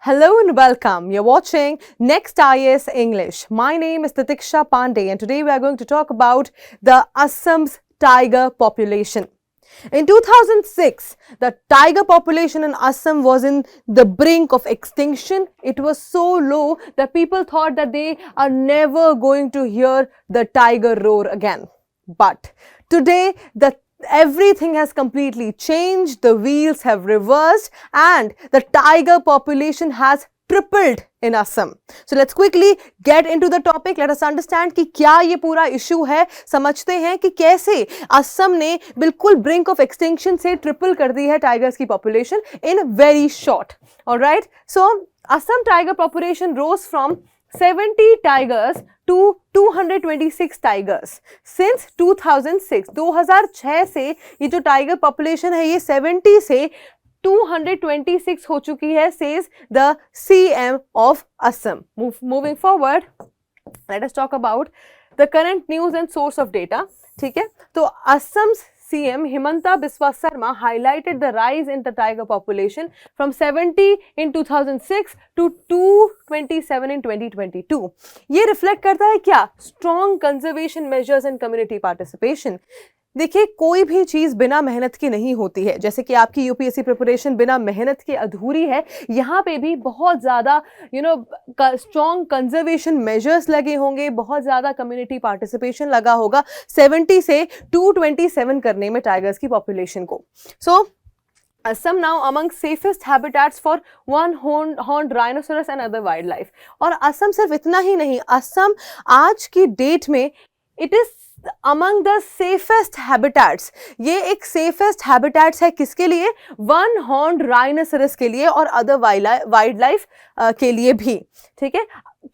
Hello and welcome. You're watching Next IAS English. My name is Titiksha Pandey and today we are going to talk about the Assam's tiger population. In 2006, the tiger population in Assam was in the brink of extinction. It was so low that people thought that they are never going to hear the tiger roar again. But today, everything has completely changed. The wheels have reversed and the tiger population has tripled in Assam. So let's quickly get into the topic. Let us understand कि क्या ये पूरा issue है. समझते हैं कि कैसे असम ने बिल्कुल ब्रिंक ऑफ एक्सटिंक्शन से ट्रिपल कर दी है टाइगर्स की population in very short. Alright, so Assam tiger population rose from 70 tigers to 226 tigers since 2006. 2006 से ये जो टाइगर पॉपुलेशन है ये 70 से 226 हो चुकी है, says the CM of Assam. Moving forward, let us talk about the current news and source of data. ठीक है, तो Assam's CM Himanta Biswa Sarma highlighted the rise in the tiger population from 70 in 2006 to 227 in 2022. ये reflect करता है क्या? Strong conservation measures and community participation. देखिए, कोई भी चीज बिना मेहनत की नहीं होती है. जैसे कि आपकी यूपीएससी प्रिपरेशन बिना मेहनत के अधूरी है, यहाँ पे भी बहुत ज्यादा स्ट्रॉन्ग कंजर्वेशन मेजर्स लगे होंगे, बहुत ज्यादा कम्युनिटी पार्टिसिपेशन लगा होगा 70 से 227 करने में टाइगर्स की पॉपुलेशन को. सो Assam now among safest habitats for one-horned rhinoceros and other wildlife. और असम सिर्फ इतना ही नहीं, असम आज की डेट में it is among the safest habitats. ये एक safest habitats है किसके लिए? one-horned rhinoceros के लिए और other wildlife के लिए भी. ठीक है,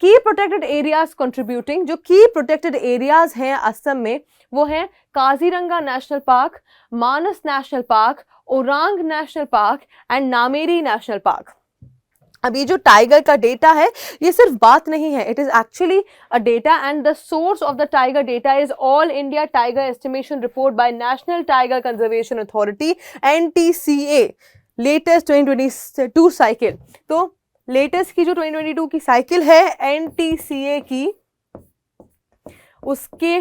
की प्रोटेक्टेड एरियाज कंट्रीब्यूटिंग, जो की प्रोटेक्टेड एरियाज हैं असम में वो हैं Kaziranga national park, Manas national park, Orang national park and Nameri national park. अब ये जो टाइगर का डेटा है ये सिर्फ बात नहीं है, it is actually a data and the source of the tiger data is all India tiger estimation report by national tiger conservation authority NTCA latest 2022 cycle. तो लेटेस्ट की जो 2022 की साइकिल है NTCA की, उसके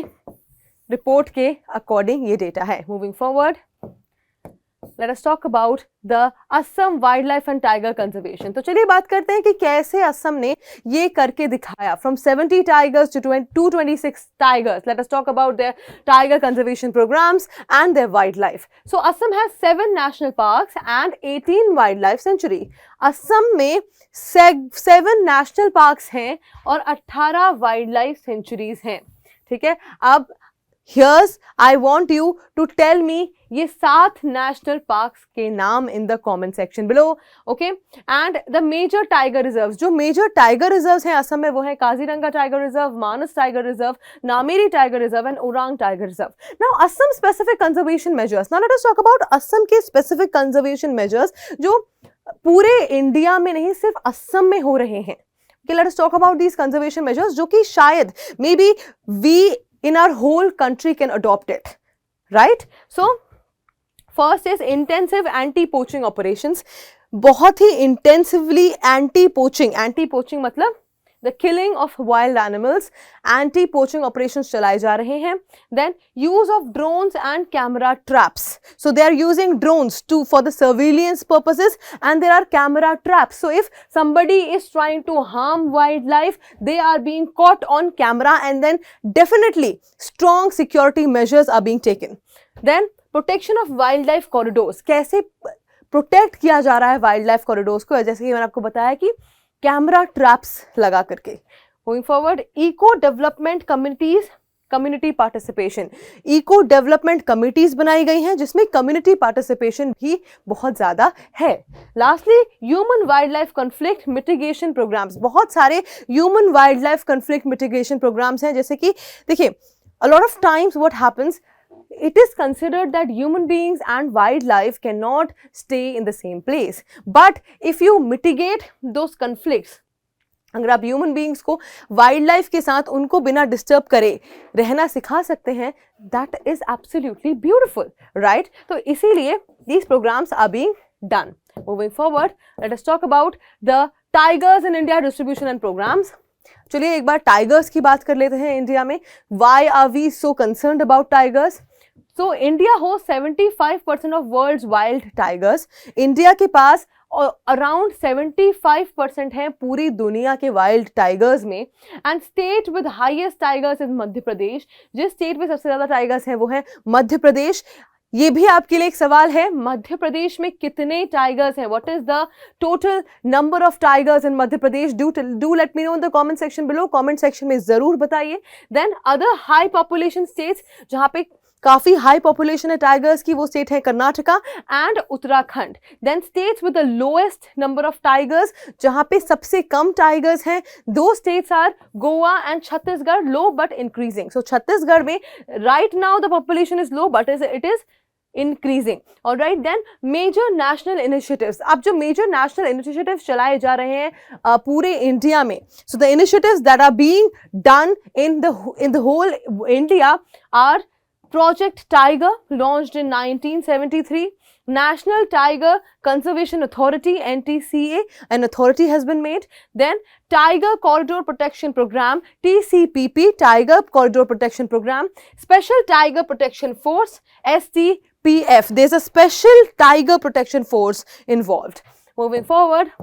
रिपोर्ट के अकॉर्डिंग ये data है. Moving forward, let us talk about the Assam wildlife and tiger conservation. तो चलिए बात करते हैं कि कैसे असम ने ये करके दिखाया. From 70 tigers to 226 tigers. Let us talk about their tiger conservation programs and their wildlife. So Assam has 7 national parks and 18 wildlife sanctuary. Assam में 7 national parks हैं और 18 wildlife sanctuaries हैं. ठीक है, अब Here's I want you to tell me ये 7 national parks के नाम in the comment section below. Okay, and the major tiger reserves, जो major tiger reserves हैं असम में वो है Kaziranga tiger reserve, Manas tiger reserve, Nameri tiger reserve and Orang tiger reserve. Now Assam specific conservation measures. Now let us talk about Assam के specific conservation measures जो पूरे India में नहीं सिर्फ असम में हो रहे हैं. Okay, let us talk about these conservation measures जो कि शायद maybe we in our whole country can adopt it, right? So first is intensive anti-poaching operations. बहुत ही intensively anti-poaching मतलब the killing of wild animals. Anti-poaching operations चलाए जा रहे हैं. Then use of drones and camera traps. So they are using drones for the surveillance purposes and there are camera traps. So if somebody is trying to harm wildlife, they are being caught on camera and then definitely strong security measures are being taken. Then protection of wildlife corridors. कैसे protect किया जा रहा है wildlife corridors को? जैसे कि मैंने आपको बताया कि कैमरा ट्रैप्स लगा करके. Going forward, eco development communities, community participation. Eco development committees बनाई गई हैं जिसमें कम्युनिटी पार्टिसिपेशन भी बहुत ज्यादा है. Lastly human wildlife conflict mitigation programs. बहुत सारे human wildlife conflict mitigation programs हैं. जैसे कि देखिए, a lot of times what happens, it is considered that human beings and wildlife cannot stay in the same place. But if you mitigate those conflicts, अगर आप human beings को wild life के साथ उनको बिना डिस्टर्ब करे रहना सिखा सकते हैं, that is absolutely beautiful, right? तो इसीलिए these programs are being done. Moving forward, let us talk about the tigers in India distribution and programs. चलिए एक बार टाइगर्स की बात कर लेते हैं इंडिया में। Why are we so concerned about tigers? So India host 75% of world's wild tigers. India के पास अराउंड 75% है पूरी दुनिया के वाइल्ड टाइगर्स में। And state with highest tigers is Madhya Pradesh. जिस स्टेट में सबसे ज्यादा टाइगर्स हैं वो है मध्य प्रदेश। ये भी आपके लिए एक सवाल है, मध्य प्रदेश में कितने टाइगर्स हैं? What is the total number of tigers in Madhya Pradesh? Do let me know in the comment section below. Comment section में जरूर बताइए। Then other high population states जहां पे काफी हाई पॉपुलेशन है टाइगर्स की, वो स्टेट है Karnataka and Uttarakhand. Then states with the lowest number of tigers, जहां पे सबसे कम टाइगर्स हैं, दो states are Goa and Chhattisgarh, low but increasing. So Chhattisgarh में right now the population is low but it is increasing. Alright, then major national initiatives. अब जो major national initiatives चलाए जा रहे हैं पूरे इंडिया में, so the initiatives that are being done in the whole India are Project Tiger, launched in 1973. National Tiger Conservation Authority, NTCA, an authority has been made. Then Tiger Corridor Protection Program, TCPP, Tiger Corridor Protection Program. Special Tiger Protection Force, STPF. There's a Special Tiger Protection Force involved. Moving forward,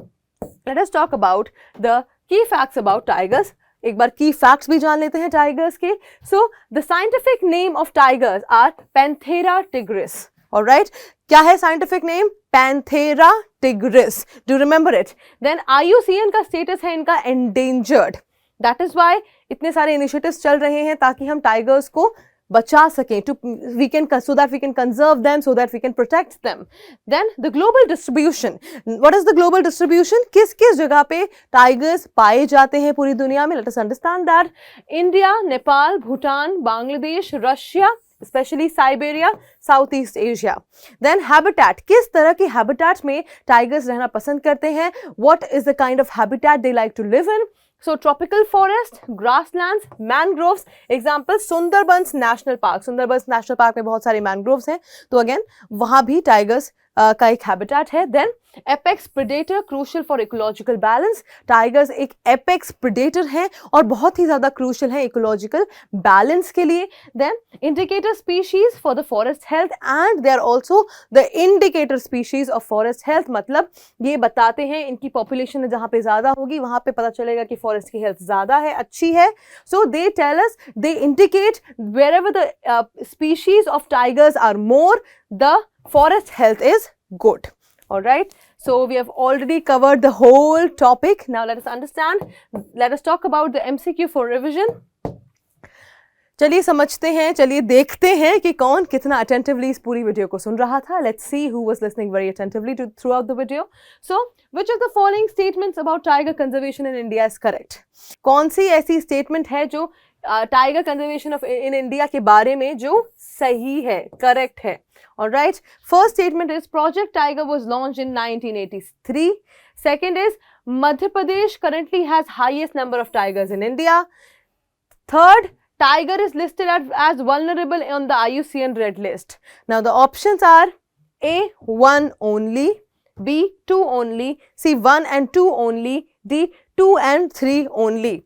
let us talk about the key facts about tigers. एक बार की facts भी जान लेते हैं tigers के। So the scientific name of tigers are Panthera tigris. Alright, क्या है scientific name? Panthera tigris. Do remember it? Then IUCN का स्टेटस है इनका एंडेंजर्ड। दैट इज व्हाई इतने सारे इनिशिएटिव्स चल रहे हैं ताकि हम टाइगर्स को बचा सकें, so that we can conserve them, so that we can protect them. Then the global distribution. What is the global distribution? किस किस जगह पे टाइगर्स पाए जाते हैं पूरी दुनिया में? Let us understand that. India, Nepal, Bhutan, Bangladesh, Russia, especially Siberia, Southeast Asia. Then habitat. किस तरह के habitat में टाइगर्स रहना पसंद करते हैं? What is the kind of habitat they like to live in? So tropical forest, grasslands, mangroves. Example, Sundarbans National Park. Sundarbans National Park में बहुत सारे mangroves हैं, तो अगेन वहाँ भी टाइगर्स का एक हैबिटेट है। Then apex predator, crucial for ecological balance. Tigers एक एपेक्स प्रेडेटर हैं और बहुत ही ज्यादा क्रूशियल है इकोलॉजिकल बैलेंस के लिए। Then indicator species for the forest health and they are also the indicator species of forest health. मतलब ये बताते हैं इनकी पॉपुलेशन जहां पे ज्यादा होगी वहां पे पता चलेगा कि फॉरेस्ट की हेल्थ ज्यादा है, अच्छी है। So they tell us, they indicate wherever the species of tigers are more, the forest health is good. All right, so we have already covered the whole topic. Now let us understand, let us talk about the MCQ for revision. चलिए समझते हैं, चलिए देखते हैं कि कौन कितना attentively इस पूरी वीडियो को सुन रहा था। Let's see who was listening very attentively throughout the video. So, which of the following statements about tiger conservation in India is correct? कौन सी ऐसी स्टेटमेंट है जो tiger conservation of in India के बारे में जो सही है, करेक्ट है? Alright, first statement is project tiger was launched in 1983. Second is Madhya Pradesh currently has highest number of tigers in India. Third, tiger is listed as vulnerable on the IUCN Red List. Now the options are A, 1 only, B, 2 only, C, 1 and 2 only, D, 2 and 3 only.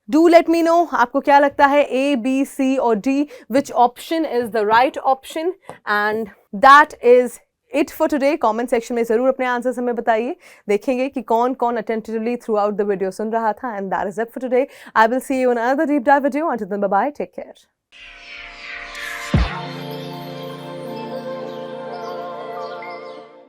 Do let me know आपको क्या लगता है, A, B, C और D, which option is the right option? And that is it for today. Comment section में जरूर अपने answers हमें बताइए, देखेंगे कि कौन कौन attentively throughout the video सुन रहा था. And that is it for today. I will see you in another deep dive video. Until then, bye bye. Take care.